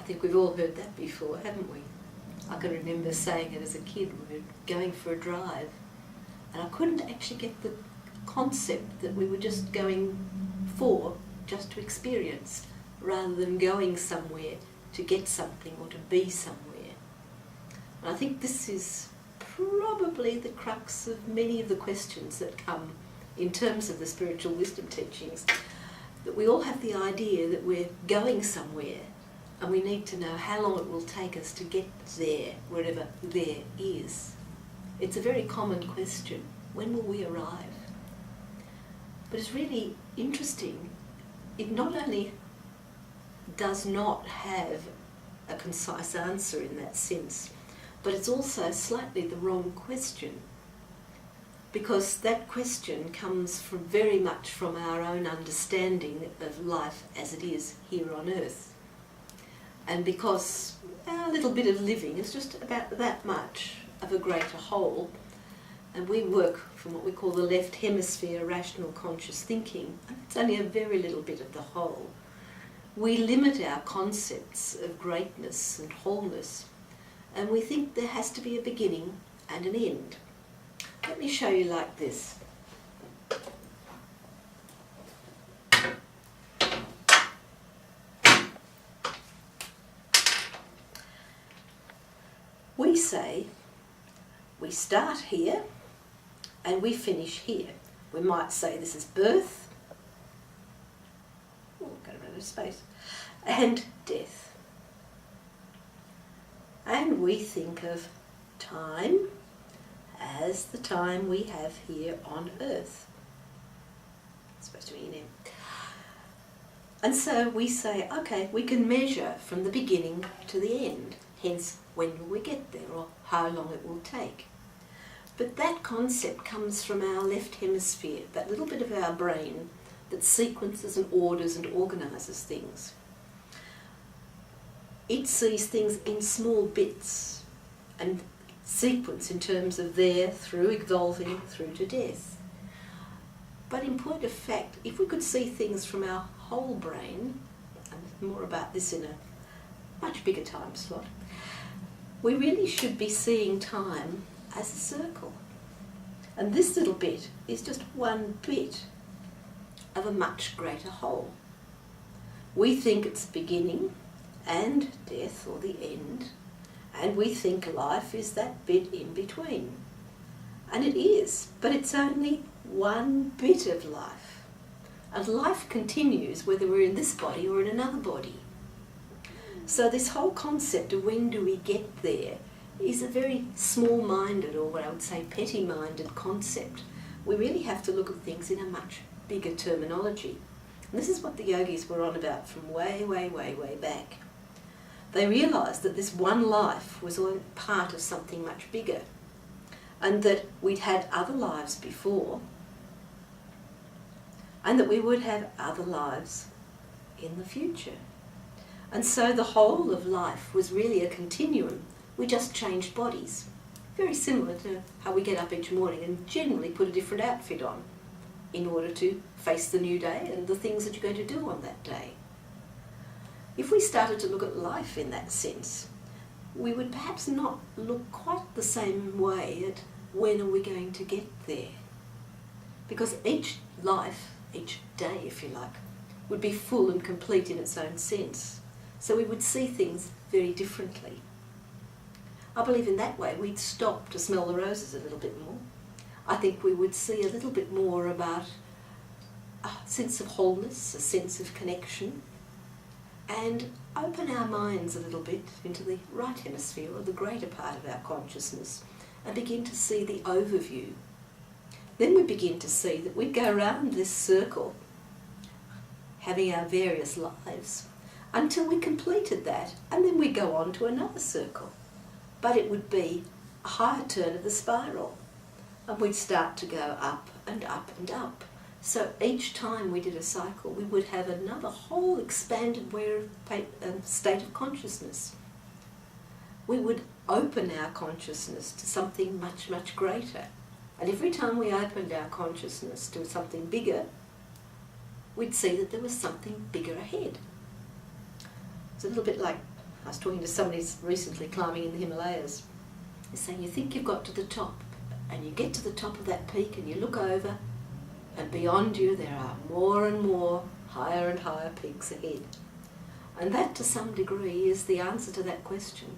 think we've all heard that before, haven't we? I can remember saying it as a kid. We were going for a drive and I couldn't actually get the concept that we were just going just to experience, rather than going somewhere to get something or to be somewhere. And I think this is probably the crux of many of the questions that come in terms of the spiritual wisdom teachings, that we all have the idea that we're going somewhere and we need to know how long it will take us to get there, wherever there is. It's a very common question. When will we arrive? But it's really interesting. It not only does not have a concise answer in that sense, but it's also slightly the wrong question, because that question comes from very much from our own understanding of life as it is here on earth. And because our little bit of living is just about that much of a greater whole, and we work from what we call the left hemisphere, rational conscious thinking, and it's only a very little bit of the whole, we limit our concepts of greatness and wholeness, and we think there has to be a beginning and an end. Let me show you like this. We say we start here and we finish here. We might say this is birth, got a bit of space, and death. And we think of time as the time we have here on earth. It's supposed to be in M. And so we say, okay, we can measure from the beginning to the end, hence when will we get there, or how long it will take. But that concept comes from our left hemisphere, that little bit of our brain that sequences and orders and organises things. It sees things in small bits and sequence in terms of there, through evolving, through to death. But in point of fact, if we could see things from our whole brain, and more about this in a much bigger time slot, we really should be seeing time as a circle. And this little bit is just one bit of a much greater whole. We think it's beginning and death, or the end, and we think life is that bit in between. And it is, but it's only one bit of life. And life continues whether we're in this body or in another body. So this whole concept of when do we get there is a very small-minded, or what I would say petty-minded concept. We really have to look at things in a much bigger terminology. And this is what the yogis were on about from way, way, way, way back. They realised that this one life was all part of something much bigger, and that we'd had other lives before, and that we would have other lives in the future. And so the whole of life was really a continuum. We just changed bodies. Very similar to how we get up each morning and generally put a different outfit on in order to face the new day and the things that you're going to do on that day. If we started to look at life in that sense, we would perhaps not look quite the same way at when are we going to get there. Because each life, each day if you like, would be full and complete in its own sense. So we would see things very differently. I believe in that way we'd stop to smell the roses a little bit more. I think we would see a little bit more about a sense of wholeness, a sense of connection, and open our minds a little bit into the right hemisphere, or the greater part of our consciousness, and begin to see the overview. Then we begin to see that we go around this circle, having our various lives, until we completed that, and then we go on to another circle. But it would be a higher turn of the spiral, and we'd start to go up and up and up. So each time we did a cycle, we would have another whole expanded state of consciousness. We would open our consciousness to something much, much greater. And every time we opened our consciousness to something bigger, we'd see that there was something bigger ahead. It's a little bit like I was talking to somebody recently climbing in the Himalayas. They're saying you think you've got to the top, and you get to the top of that peak and you look over, and beyond you there are more and more higher and higher peaks ahead. And that to some degree is the answer to that question.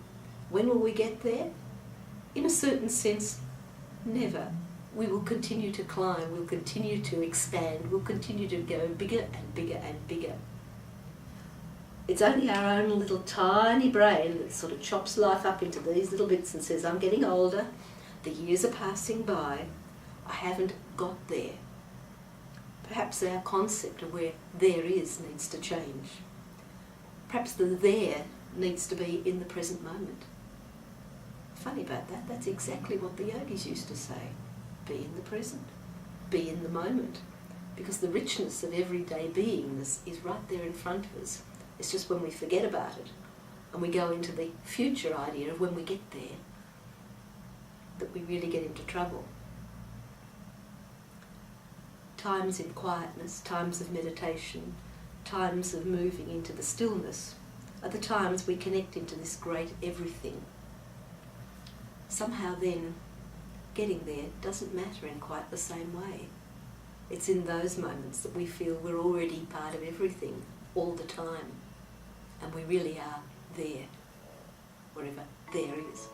When will we get there? In a certain sense, never. We will continue to climb, we'll continue to expand, we'll continue to go bigger and bigger and bigger. It's only our own little tiny brain that sort of chops life up into these little bits and says, I'm getting older, the years are passing by, I haven't got there. Perhaps our concept of where there is needs to change. Perhaps the there needs to be in the present moment. Funny about that, that's exactly what the yogis used to say. Be in the present, be in the moment. Because the richness of everyday beingness is right there in front of us. It's just when we forget about it and we go into the future idea of when we get there that we really get into trouble. Times in quietness, times of meditation, times of moving into the stillness are the times we connect into this great everything. Somehow then, getting there doesn't matter in quite the same way. It's in those moments that we feel we're already part of everything all the time, and we really are there, wherever there is.